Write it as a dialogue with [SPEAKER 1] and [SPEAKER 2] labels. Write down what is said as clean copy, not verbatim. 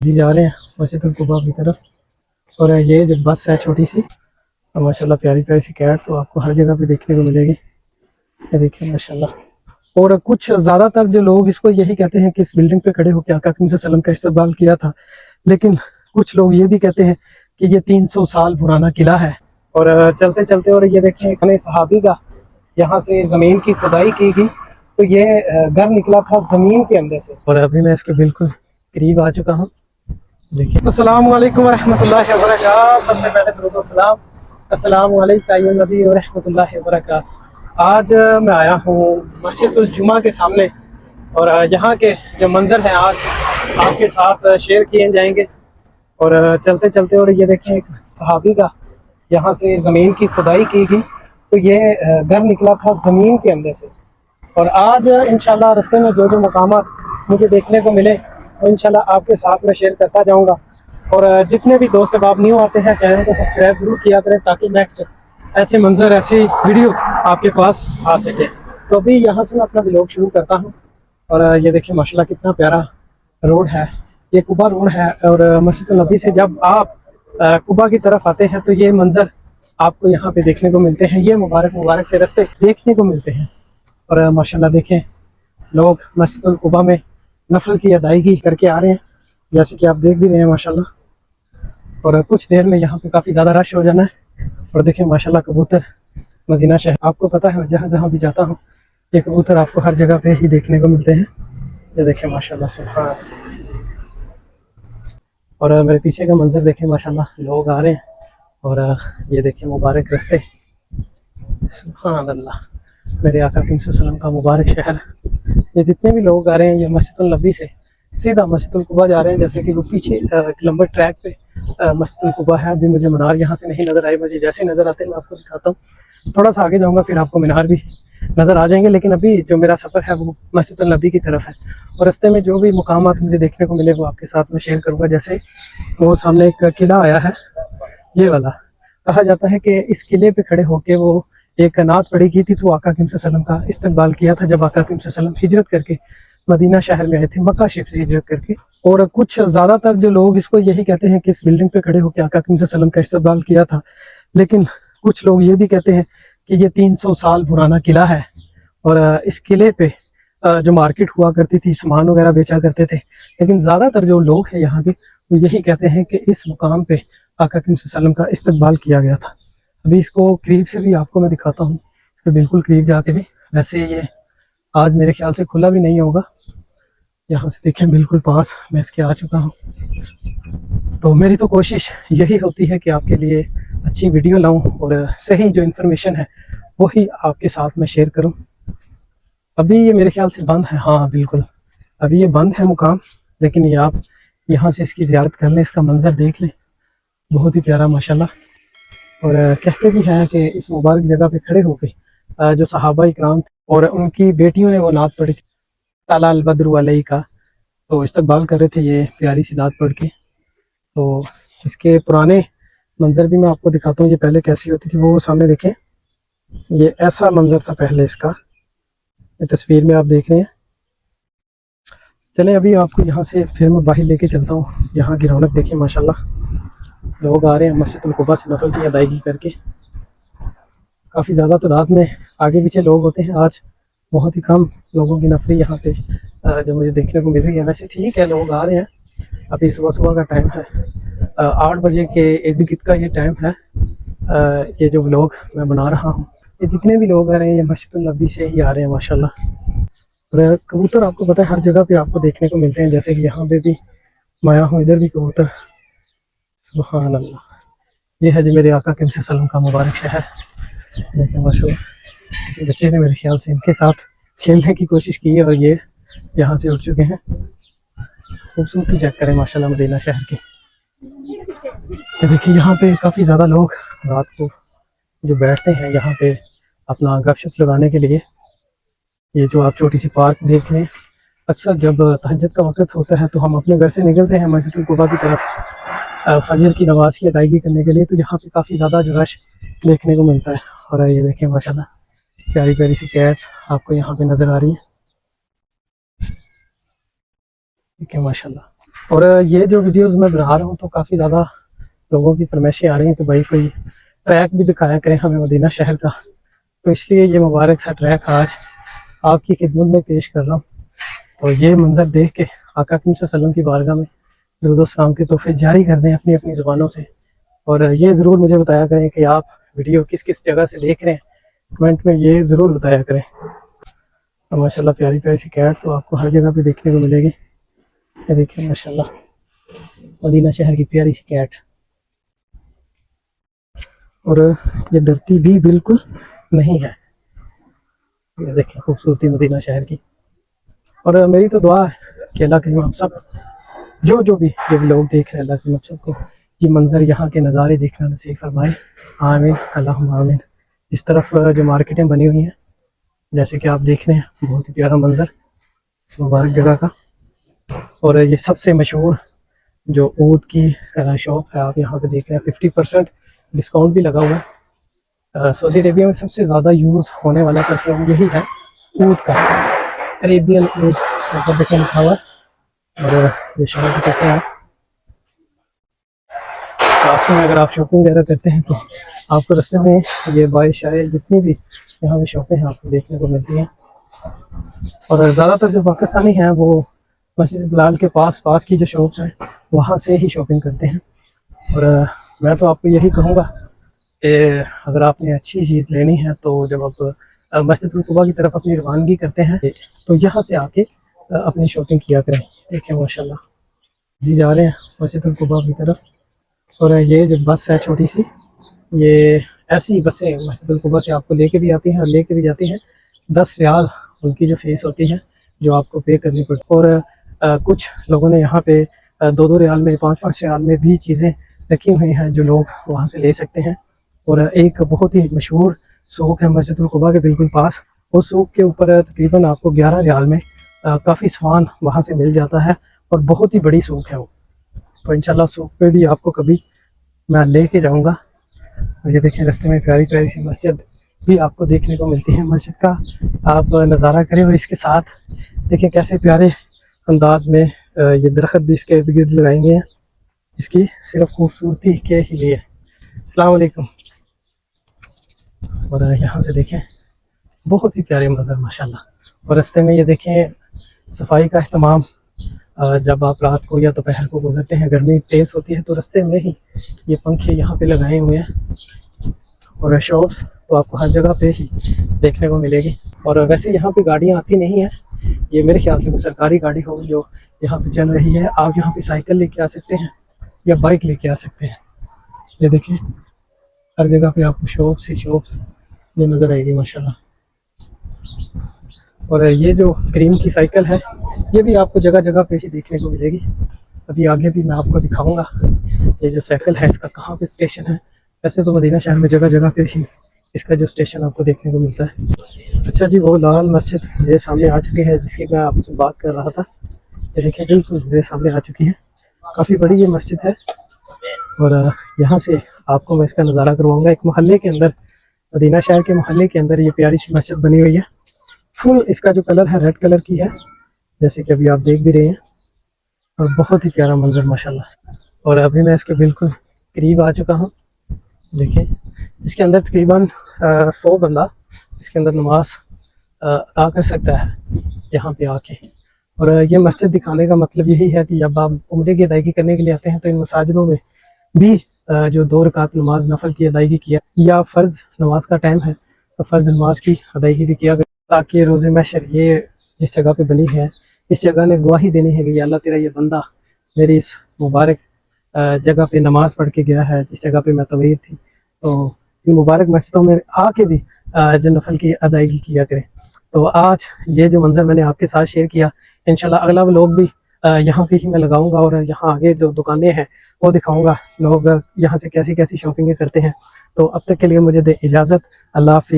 [SPEAKER 1] जी जा रहे हैं मस्जिद अल कुबा की तरफ। और ये जो बस है छोटी सी, माशाल्लाह प्यारी प्यारी सी कैट तो आपको हर जगह पे देखने को मिलेगी। ये देखिए माशाल्लाह। और कुछ ज़्यादातर जो लोग इसको यही कहते हैं कि इस बिल्डिंग पे खड़े होकर आका सल्लम का इस्तकबाल किया था, लेकिन कुछ लोग ये भी कहते हैं कि ये 300 साल पुराना किला है। और चलते चलते और ये देखें खाने सहाबी का यहाँ से ज़मीन की खुदाई की गई तो ये घर निकला था ज़मीन के अंदर से। और अभी मैं इसके बिल्कुल करीब आ चुका हूँ। देखिए अस्सलाम वालेकुम रहमतुल्लाहि व बरकातहू। सबसे पहले दुरूद व सलाम अस्सलाम वालेकुम या नबी व रहमतुल्लाहि व बरकातहू। आज मैं आया हूँ मस्जिद उल जुमा के सामने और यहाँ के जो मंजर हैं आज आपके साथ शेयर किए जाएंगे। और चलते चलते और ये देखें एक सहाबी का यहाँ से ज़मीन की खुदाई की गई तो ये घर निकला था ज़मीन के अंदर से। और आज इंशाल्लाह रास्ते में जो जो मकामात मुझे देखने को मिले तो इंशाल्लाह आपके साथ में शेयर करता जाऊंगा। और जितने भी दोस्त अब न्यू आते हैं चैनल को सब्सक्राइब ज़रूर किया करें ताकि नेक्स्ट ऐसे मंजर ऐसी वीडियो आपके पास आ सके। तो अभी यहाँ से मैं अपना व्लॉग शुरू करता हूँ। और ये देखिए माशाल्लाह कितना प्यारा रोड है, ये कुबा रोड है। और मस्जिद नबी से जब आप कुबा की तरफ आते हैं तो ये मंजर आपको यहाँ पे देखने को मिलते हैं, ये मुबारक मुबारक से रास्ते देखने को मिलते हैं। और माशाल्लाह देखें लोग मस्जिद कुबा में नफल की अदायगी करके आ रहे हैं जैसे कि आप देख भी रहे हैं माशाल्लाह। और कुछ देर में यहाँ पे काफ़ी ज़्यादा रश हो जाना है। और देखें माशाल्लाह कबूतर मदीना शहर, आपको पता है जहाँ जहाँ भी जाता हूँ ये कबूतर आपको हर जगह पे ही देखने को मिलते हैं। ये देखें माशाल्लाह सुभान। और मेरे पीछे का मंजर देखें माशाल्लाह लोग आ रहे हैं। और ये देखें मुबारक रास्ते सुभान अल्लाह, मेरे आका सल्लम का मुबारक शहर। ये जितने भी लोग आ रहे हैं ये मस्जिद नबी से सीधा मस्जिद कुबा जा रहे हैं। जैसे कि वो पीछे एक लंबे ट्रैक पे मस्जिद कुबा है। अभी मुझे मीनार यहाँ से नहीं नज़र आई, मुझे जैसे नज़र आते हैं मैं आपको दिखाता हूँ। थोड़ा सा आगे जाऊँगा फिर आपको मीनार भी नज़र आ जाएंगे, लेकिन अभी जो मेरा सफ़र है वो मस्जिद नबी की तरफ है। और रास्ते में जो भी मुकामात मुझे देखने को मिले वो आपके साथ में शेयर करूँगा। जैसे वो सामने एक किला आया है, ये वाला कहा जाता है कि इस किले पे खड़े होके वो एक नात पढ़ी की थी तो आका सल्लम का इस्तकबाल किया था जब आका सल्लम हिजरत करके मदीना शहर में आए थे, मक्का शरीफ से हिजरत करके। और कुछ ज़्यादातर जो लोग इसको यही कहते हैं कि इस बिल्डिंग पे खड़े होकर आका सल्लम का इस्तकबाल किया था, लेकिन कुछ लोग ये भी कहते हैं कि ये 300 साल पुराना किला है। और इस किले पे जो मार्केट हुआ करती थी, सामान वगैरह बेचा करते थे, लेकिन ज़्यादातर जो लोग हैं यहाँ के वो यही कहते हैं कि इस मुकाम पे आका सल्लम का इस्तकबाल किया गया था। अभी इसको करीब से भी आपको मैं दिखाता हूँ, इसके बिल्कुल करीब जाके भी। वैसे ये आज मेरे ख्याल से खुला भी नहीं होगा, यहाँ से देखें बिल्कुल पास मैं इसके आ चुका हूँ। तो मेरी तो कोशिश यही होती है कि आपके लिए अच्छी वीडियो लाऊं और सही जो इन्फॉर्मेशन है वही आपके साथ में शेयर करूं। अभी ये मेरे ख्याल से बंद है, हाँ बिल्कुल अभी ये बंद है मुकाम, लेकिन ये आप यहाँ से इसकी ज़ियारत कर लें, इसका मंजर देख लें, बहुत ही प्यारा माशाल्लाह। और कहते भी हैं कि इस मुबारक जगह पे खड़े होकर जो सहाबा इकराम थे और उनकी बेटियों ने वो नात पढ़ी थी ताला अल बद्रु अलैहि का, तो इस्तकबाल कर रहे थे ये प्यारी सी नात पढ़ के। तो इसके पुराने मंजर भी मैं आपको दिखाता हूँ, ये पहले कैसी होती थी वो सामने देखें। ये ऐसा मंजर था पहले इसका, ये तस्वीर में आप देख रहे हैं। चलें अभी आपको यहाँ से फिर मैं बाहर लेके चलता हूँ। यहाँ की रौनक देखिए माशाल्लाह, लोग आ रहे हैं मस्जिद कुबा से नफल की अदायगी करके। काफ़ी ज़्यादा तादाद में आगे पीछे लोग होते हैं, आज बहुत ही कम लोगों की नफरी यहाँ पे जो मुझे देखने को मिल रही है। वैसे ठीक है लोग आ रहे हैं, अभी सुबह सुबह का टाइम है, 8 बजे के इर्द गिर्द का ये टाइम है। ये जो व्लॉग मैं बना रहा हूँ ये जितने भी लोग आ रहे हैं ये मस्जिद नबी से ही आ रहे हैं माशाल्लाह। और कबूतर आपको पता है हर जगह पे आपको देखने को मिलते हैं, जैसे कि यहाँ पे भी मैं आया हूँ, इधर भी कबूतर सुभान अल्लाह। ये है जी मेरे आका सल्लम का मुबारक शहर। देखें माशाल्लाह किसी बच्चे ने मेरे ख्याल से इनके साथ खेलने की कोशिश की है और ये यहाँ से उठ चुके हैं। खूबसूरती चेक करें माशाल्लाह मदीना शहर की। तो देखिए यहाँ पे काफ़ी ज़्यादा लोग रात को जो बैठते हैं यहाँ पे अपना गपशप लगाने के लिए। ये जो आप छोटी सी पार्क देख रहे हैं, अक्सर जब तहज्जुद का वक्त होता है तो हम अपने घर से निकलते हैं मस्जिद कुबा की तरफ फजर की नमाज की अदायगी करने के लिए, तो यहाँ पे काफ़ी ज़्यादा जो रश देखने को मिलता है। और ये देखें माशाल्लाह प्यारी प्यारी सी कैट आपको यहाँ पे नज़र आ रही है, देखिए माशाल्लाह। और ये जो वीडियोस मैं बना रहा हूँ तो काफ़ी ज़्यादा लोगों की फरमाइशें आ रही हैं कि भाई कोई ट्रैक भी दिखाया करें हमें मदीना शहर का, तो इसलिए ये मुबारक सा ट्रैक आज आपकी खिदमत में पेश कर रहा हूँ। तो ये मंजर देख के आका करीम सल्लल्लाहु अलैहि वसल्लम की बारगाह में दुरूद व सलाम के तोहफे जारी कर दें अपनी अपनी ज़ुबानों से। और ये ज़रूर मुझे बताया करें कि आप वीडियो किस किस जगह से देख रहे हैं, कमेंट में ये ज़रूर बताया करें। तो माशाल्लाह प्यारी प्यारी सी कैट तो आपको हर जगह पे देखने को मिलेगी। ये देखिए माशाल्लाह मदीना शहर की प्यारी सी कैट, और ये डरती भी बिल्कुल नहीं है। ये देखें खूबसूरती मदीना शहर की। और मेरी तो दुआ है कि अल्लाह करीम आप सब जो भी ये लोग देख रहे हैं, अल्लाह करीम आप सबको ये मंजर यहाँ के नज़ारे देखना नसीब फरमाए, आमीन अल्लाहुम्मा आमीन। इस तरफ जो मार्केटें बनी हुई हैं जैसे कि आप देख रहे हैं, बहुत ही प्यारा मंजर इस मुबारक जगह का। और ये सबसे मशहूर जो ऊद की शॉप है, आप यहाँ पे देख रहे हैं 50% डिस्काउंट भी लगा हुआ है। सऊदी अरेबिया में सबसे ज़्यादा यूज़ होने वाला परफ्यूम यही है ऊद का, अरेबियन ऊद ऊपर देखें लिखा हुआ है। और ये शॉप देखें आप, रास्ते में अगर आप शॉपिंग वगैरह करते हैं तो आपको रास्ते में ये बाय शाय जितनी भी यहाँ पे शॉपें हैं आपको देखने को मिलती हैं। और ज़्यादातर जो पाकिस्तानी हैं वो मस्जिद बिलाल के पास की जो शॉप्स हैं वहाँ से ही शॉपिंग करते हैं। और मैं तो आपको यही कहूँगा कि अगर आपने अच्छी चीज़ लेनी है तो जब आप मस्जिद कुबा की तरफ अपनी रवानगी करते हैं तो यहाँ से आके अपनी शॉपिंग किया करें। देखें माशाल्लाह जी जा रहे हैं मस्जिद कुबा की तरफ। और ये जो बस है छोटी सी, ये ऐसी बसें मस्जिद कुबा से आपको लेके भी आती हैं और लेके भी जाती हैं। 10 रियाल उनकी जो फीस होती है जो आपको पे करनी पड़ती है। और कुछ लोगों ने यहाँ पे 2-2 रियाल में 5-5 रियाल में भी चीज़ें रखी हुई हैं जो लोग वहाँ से ले सकते हैं। और एक बहुत ही मशहूर सूक़ है मस्जिद कुबा के बिल्कुल पास, उस सूक़ के ऊपर तकरीबन आपको 11 रियाल में काफ़ी सामान वहाँ से मिल जाता है और बहुत ही बड़ी सूक़ है वो। तो इंशाल्लाह सूक़ पे भी आपको कभी मैं लेके जाऊँगा। और ये देखिए रास्ते में प्यारी प्यारी सी मस्जिद भी आपको देखने को मिलती है। मस्जिद का आप नज़ारा करें और इसके साथ देखिए कैसे प्यारे अंदाज में ये दरख्त भी इसके इर्द गिर्द लगाएंगे हैं इसकी सिर्फ खूबसूरती के ही लिए। अस्सलाम वालेकुम। और यहाँ से देखें बहुत ही प्यारे मंजर माशाल्लाह। और रास्ते में ये देखें सफाई का अहतमाम, जब आप रात को या दोपहर को गुजरते हैं गर्मी तेज़ होती है तो रास्ते में ही ये पंखे यहाँ पे लगाए हुए हैं। और शॉप्स तो आपको हर जगह पे ही देखने को मिलेगी। और वैसे यहाँ पे गाड़ियाँ आती नहीं हैं, ये मेरे ख्याल से कोई सरकारी गाड़ी होगी जो यहाँ पे चल रही है। आप यहाँ पे साइकिल लेके आ सकते हैं या बाइक लेके आ सकते हैं। ये देखिए हर जगह पे आपको शॉप्स ही शॉप्स ये नज़र आएगी माशाल्लाह। और ये जो क्रीम की साइकिल है ये भी आपको जगह जगह पे ही देखने को मिलेगी। अभी आगे भी मैं आपको दिखाऊंगा ये जो साइकिल है इसका कहाँ पे स्टेशन है। वैसे तो मदीना शहर में जगह जगह पे ही इसका जो स्टेशन आपको देखने को मिलता है। अच्छा जी, वो लाल मस्जिद मेरे सामने आ चुकी है जिसकी मैं आपसे बात कर रहा था। ये देखिए बिल्कुल मेरे सामने आ चुकी है, काफ़ी बड़ी ये मस्जिद है। और यहाँ से आपको मैं इसका नज़ारा करवाऊँगा। एक मोहल्ले के अंदर, मदीना शहर के मोहल्ले के अंदर ये प्यारी सी मस्जिद बनी हुई है। फुल इसका जो कलर है रेड कलर की है जैसे कि अभी आप देख भी रहे हैं। और बहुत ही प्यारा मंजर माशाल्लाह। और अभी मैं इसके बिल्कुल करीब आ चुका हूँ। देखिए इसके अंदर तकरीबन 100 बंदा इसके अंदर नमाज अदा कर सकता है यहाँ पे आके। और ये मस्जिद दिखाने का मतलब यही है कि जब आप उम्रे की अदायगी करने के लिए आते हैं तो इन मसाजिदों में भी जो 2 रकात नमाज नफल की अदायगी किया या फ़र्ज़ नमाज का टाइम है तो फ़र्ज़ नमाज की अदायगी भी किया गया, ताकि रोज़े महशर ये जिस जगह पे बनी है इस जगह ने गवाही देनी है कि अल्लाह तेरा ये बंदा मेरी इस मुबारक जगह पे नमाज पढ़ के गया है जिस जगह पे मैं तमीर थी। तो इन मुबारक मस्जिदों में आके भी जो नफल की अदायगी किया करें। तो आज ये जो मंजर मैंने आपके साथ शेयर किया, इंशाल्लाह अगला व्लॉग भी यहाँ के ही मैं लगाऊंगा और यहाँ आगे जो दुकानें हैं वो दिखाऊंगा, लोग यहाँ से कैसी कैसी शॉपिंग करते हैं। तो अब तक के लिए मुझे दे इजाज़त, अल्लाह हाफ़िज़।